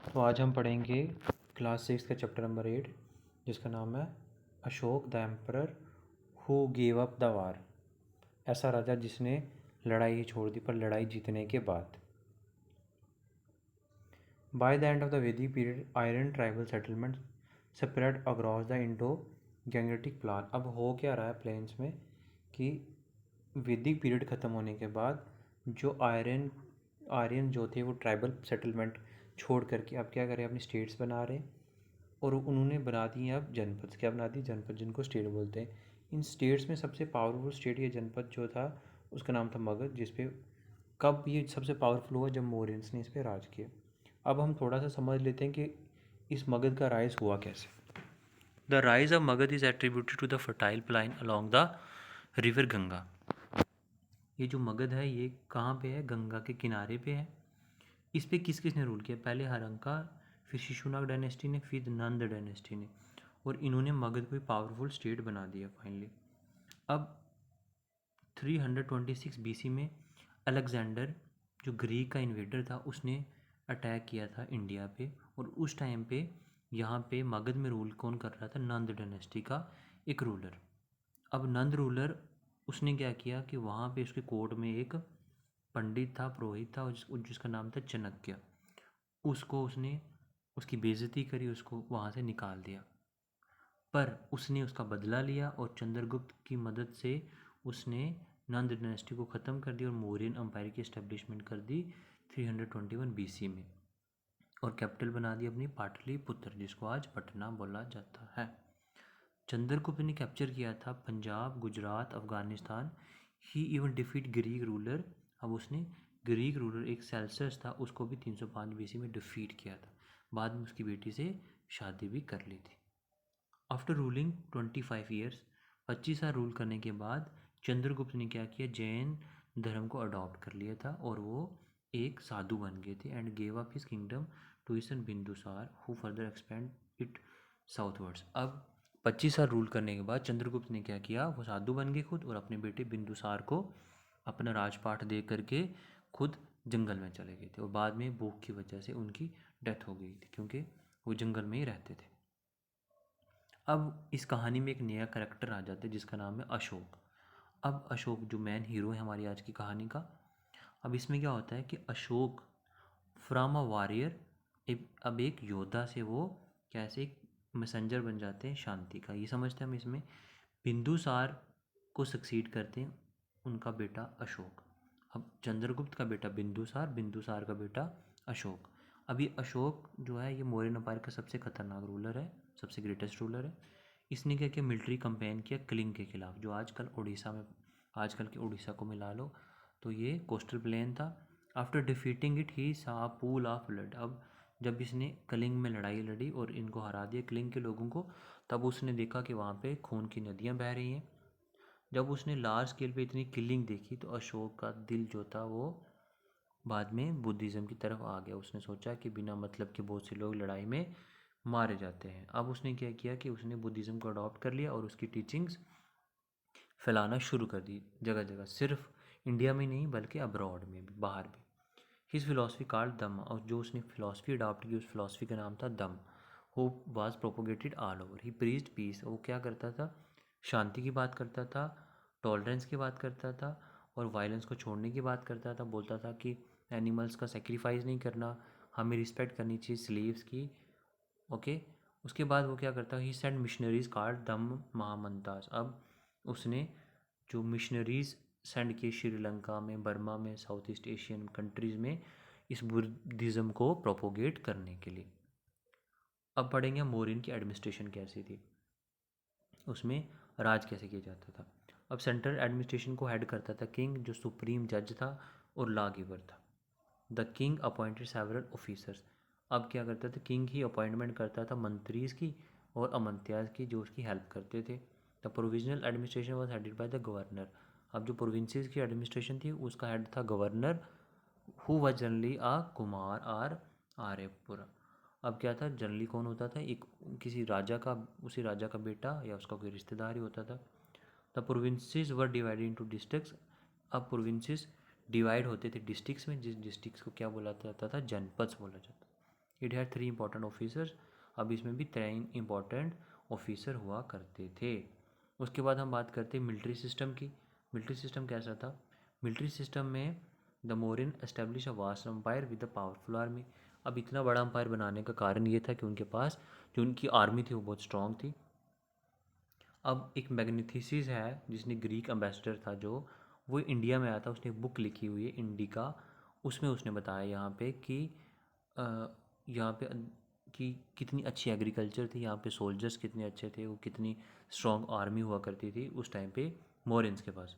तो आज हम पढ़ेंगे क्लास 6 का चैप्टर नंबर 8, जिसका नाम है Ashok the emperor who gave up the war. ऐसा राजा जिसने लड़ाई ही छोड़ दी, पर लड़ाई जीतने के बाद। By the end of the Vedic period iron tribal settlement spread across the Indo Gangetic plain. अब हो क्या रहा है प्लेन्स में कि वैदिक पीरियड ख़त्म होने के बाद जो आर्यन जो थे वो ट्राइबल सेटलमेंट छोड़ करके अब क्या करें, अपनी स्टेट्स बना रहे हैं। और उन्होंने बना दी अब जनपद। क्या बना दी? जनपद, जिनको स्टेट बोलते हैं। इन स्टेट्स में सबसे पावरफुल स्टेट या जनपद जो था उसका नाम था मगध, जिसपे कब ये सबसे पावरफुल हुआ? जब मौर्यंस ने इस पर राज किया। अब हम थोड़ा सा समझ लेते हैं कि इस मगध का राइज हुआ कैसे। The rise of Magadha is attributed to the fertile plain along the river Ganga. ये जो मगध है ये कहाँ पे है? गंगा के किनारे पे है। इस पे किस किसने रूल किया? पहले हरंका, फिर शिशुनाग डायनेस्टी ने, फिर नंद डायनेस्टी ने। और इन्होंने मगध को पावरफुल स्टेट बना दिया फाइनली। अब 326 बीसी में अलेक्जेंडर, जो ग्रीक का इन्वेडर था, उसने अटैक किया था इंडिया पे। और उस टाइम पे यहाँ पे मगध में रूल कौन कर रहा था? नंद डायनेस्टी का एक रूलर। अब नंद रूलर उसने क्या किया कि वहाँ पे उसके कोर्ट में एक पंडित था, पुरोहित था, जिसका नाम था चाणक्य। उसको उसने उसकी बेइज्जती करी, उसको वहाँ से निकाल दिया। पर उसने उसका बदला लिया और चंद्रगुप्त की मदद से उसने नंद डायनेस्टी को ख़त्म कर दिया और मौर्यन एम्पायर की एस्टेब्लिशमेंट कर दी 321 बीसी में। और कैपिटल बना दी अपनी पाटलिपुत्र, जिसको आज पटना बोला जाता है। चंद्रगुप्त ने कैप्चर किया था पंजाब, गुजरात, अफगानिस्तान। ही इवन डिफीट ग्रीक रूलर। अब उसने ग्रीक रूलर एक सेल्सस था, उसको भी 305 बीसी में डिफीट किया था। बाद में उसकी बेटी से शादी भी कर ली थी। आफ्टर रूलिंग 25 ईयर्स, 25 साल रूल करने के बाद चंद्रगुप्त ने क्या किया? जैन धर्म को अडॉप्ट कर लिया था और वो एक साधु बन गए थे। And gave up his kingdom to his son Bindusara, who further expand it southwards. अब 25 साल रूल करने के बाद चंद्रगुप्त ने क्या किया? वो साधु बन गए खुद, और अपने बेटे बिंदुसार को अपना राजपाट दे करके खुद जंगल में चले गए थे। और बाद में भूख की वजह से उनकी डेथ हो गई थी, क्योंकि वो जंगल में ही रहते थे। अब इस कहानी में एक नया करेक्टर आ जाता है जिसका नाम है अशोक। अब अशोक जो मेन हीरो है हमारी आज की कहानी का। अब इसमें क्या होता है कि अशोक फ्रॉम अ वॉरियर, अब एक योद्धा से वो कैसे एक मैसेंजर बन जाते हैं शांति का, ये समझते हैं हम इसमें। बिंदुसार को सक्सीड करते हैं उनका बेटा अशोक। अब चंद्रगुप्त का बेटा बिंदुसार, बिंदुसार का बेटा अशोक। अभी अशोक जो है ये मौर्य एम्पायर का सबसे खतरनाक रूलर है, सबसे ग्रेटेस्ट रूलर है। इसने क्या किया? मिलिट्री कैंपेन किया कलिंग के खिलाफ, जो आजकल उड़ीसा में, आजकल के उड़ीसा को मिला लो तो ये कोस्टल प्लेन था। आफ्टर डिफीटिंग इट ही सा पूल ऑफ ब्लड। अब जब इसने कलिंग में लड़ाई लड़ी और इनको हरा दिया कलिंग के लोगों को, तब उसने देखा कि वहाँ पे खून की नदियाँ बह रही हैं। जब उसने लार्ज स्केल पे इतनी किलिंग देखी तो अशोक का दिल जो था वो बाद में बुद्धिज़्म की तरफ आ गया। उसने सोचा कि बिना मतलब के बहुत से लोग लड़ाई में मारे जाते हैं। अब उसने क्या किया कि उसने बुद्धिज़्म को अडॉप्ट कर लिया और उसकी टीचिंग्स फैलाना शुरू कर दी जगह जगह, सिर्फ इंडिया में नहीं बल्कि अब्रॉड में भी, बाहर भी। हिज फिलोसफी कॉल्ड दम, और जो उसने फिलोसफी अडॉप्ट की उस फिलोसफी का नाम था Dhamma. Who was propagated all over. He preached peace. वो क्या करता था? शांति की बात करता था, टॉलरेंस की बात करता था, और वायलेंस को छोड़ने की बात करता था। बोलता था कि एनिमल्स का सेक्रीफाइस नहीं करना, हमें रिस्पेक्ट करनी चाहिए स्लेव्स की। ओके। उसके बाद वो क्या करता है? ही सेंड मिशनरीज कॉल्ड दम महामंतास। अब उसने जो मिशनरीज सेंड किए श्रीलंका में, बर्मा में, साउथ ईस्ट एशियन कंट्रीज़ में इस बुद्धिज़्म को प्रोपोगेट करने के लिए। अब पढ़ेंगे मौर्यन की एडमिनिस्ट्रेशन कैसी थी, उसमें राज कैसे किया जाता था। अब सेंट्रल एडमिनिस्ट्रेशन को हेड करता था किंग, जो सुप्रीम जज था और लॉ गिवर था। The king appointed several officers. अब क्या करता था? किंग ही अपॉइंटमेंट करता था मंत्रीज की और अमंत्याज की, जो उसकी हेल्प करते थे। The provisional administration was headed by the governor. अब जो प्रोविंसेस की एडमिनिस्ट्रेशन थी उसका हेड था governor, who was generally a Kumar or Aryaputra. अब क्या था? जनरली कौन होता था? एक किसी राजा का, उसी राजा का बेटा या उसका कोई रिश्तेदार ही होता था। The provinces were divided into districts. अब प्रोविंसेस डिवाइड होते थे डिस्ट्रिक्ट्स में, जिस डिस्ट्रिक्ट्स को क्या बोला जाता था? जनपद्स बोला जाता था। It had 3 important officers. अब इसमें भी 3 इंपॉर्टेंट ऑफिसर हुआ करते थे। उसके बाद हम बात करते हैं मिलिट्री सिस्टम की। मिलिट्री सिस्टम कैसा था? मिलिट्री सिस्टम में the Mauryan establish a vast empire with a powerful army. अब इतना बड़ा एम्पायर बनाने का कारण ये था कि उनके पास जो उनकी आर्मी थी वो बहुत स्ट्रांग थी। अब एक मैग्नीथिसिस है जिसने ग्रीक एम्बेसडर था जो, वो इंडिया में आया था, उसने एक बुक लिखी हुई है इंडिका। उसमें उसने बताया यहाँ पे कि यहाँ पे कि कितनी अच्छी एग्रीकल्चर थी यहाँ पे, सोल्जर्स कितने अच्छे थे, वो कितनी स्ट्रॉन्ग आर्मी हुआ करती थी उस टाइम पे मोरियंस के पास।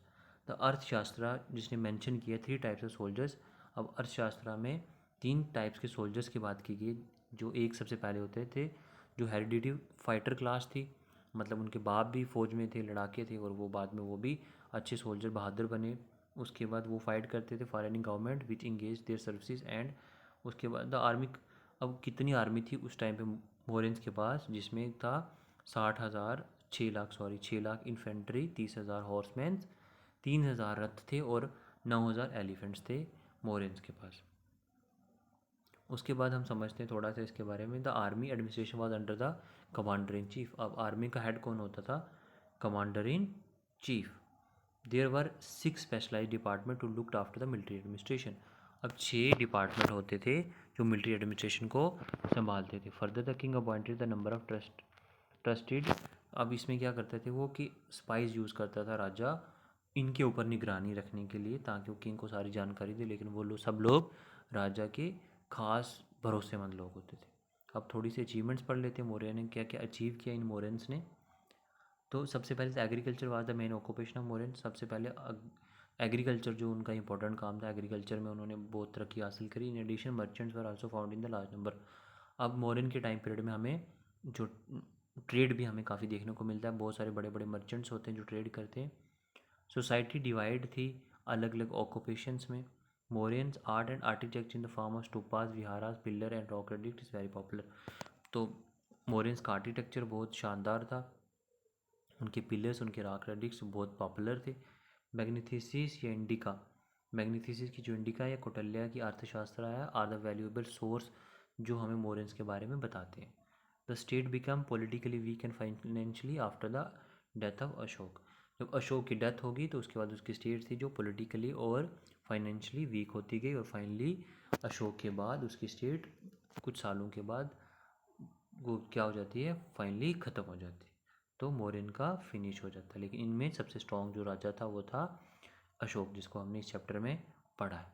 द अर्थशास्त्रा जिसने मेंशन किया 3 टाइप्स ऑफ सोल्जर्स। अब अर्थशास्त्रा में 3 टाइप्स के सोल्जर्स की बात की गई। जो एक सबसे पहले होते थे जो हेरिडिटी फाइटर क्लास थी, मतलब उनके बाप भी फौज में थे, लड़ाके थे, और वो बाद में वो भी अच्छे सोल्जर बहादुर बने। उसके बाद वो फाइट करते थे for any government which engage their services and उसके बाद द आर्मी। अब कितनी आर्मी थी उस टाइम पे मोरेंस के पास, जिसमें था 60,000 6 लाख 6 लाख इन्फेंट्री, 30,000 हॉर्समैन, 3,000 रथ थे और 9,000 एलिफेंट्स थे मोरेंस के पास। उसके बाद हम समझते हैं थोड़ा सा इसके बारे में। The army administration was under the commander in chief. अब आर्मी का हेड कौन होता था? Commander in chief. There were 6 specialise department to looked after the military administration. अब 6 डिपार्टमेंट होते थे जो मिलिट्री एडमिनिस्ट्रेशन को संभालते थे। Further the king appointed the number of trusted. अब इसमें क्या करते थे वो कि स्पाइस यूज़ करता था राजा इनके ऊपर निगरानी रखने के लिए, ताकि वो किंग को सारी जानकारी दे, लेकिन वो लोग सब लोग राजा के खास भरोसेमंद लोग होते थे। अब थोड़ी सी अचीवमेंट्स पढ़ लेते हैं मौर्य ने क्या क्या अचीव किया इन मौर्यंस ने। तो सबसे पहले तो agriculture was the main occupation of Mauryan. सबसे पहले एग्रीकल्चर जो उनका इंपॉर्टेंट काम था, एग्रीकल्चर में उन्होंने बहुत तरक्की हासिल करी। In addition merchants were also found in the large number. अब मौर्यन के टाइम पीरियड में हमें जो ट्रेड भी हमें काफ़ी देखने को मिलता है, बहुत सारे बड़े बड़े मर्चेंट्स होते हैं जो ट्रेड करते हैं। सोसाइटी डिवाइड थी अलग अलग ऑक्यूपेशंस में। Mauryans art and architecture in the form of stupas, विहारास, pillar and rock edict is very popular. तो मौर्यंस का आर्किटेक्चर बहुत शानदार था, उनके पिलर्स, उनके रॉक एडिक्ट्स बहुत पॉपुलर थे। मैग्नीथिसिस या इंडिका, मैग्नीथिसिस की जो इंडिका या कौटिल्य की अर्थशास्त्र है आर द वैल्यूएबल सोर्स जो हमें मौर्यंस के बारे में बताते हैं। The state become politically weak and financially after the death of Ashoka. जब अशोक की डेथ होगी तो उसके बाद उसकी स्टेट थी जो पॉलिटिकली और फाइनेंशियली वीक होती गई, और फाइनली अशोक के बाद उसकी स्टेट कुछ सालों के बाद वो क्या हो जाती है, फाइनली ख़त्म हो जाती है। तो मौर्यन का फिनिश हो जाता है। लेकिन इनमें सबसे स्ट्रॉन्ग जो राजा था वो था अशोक, जिसको हमने इस चैप्टर में पढ़ा है।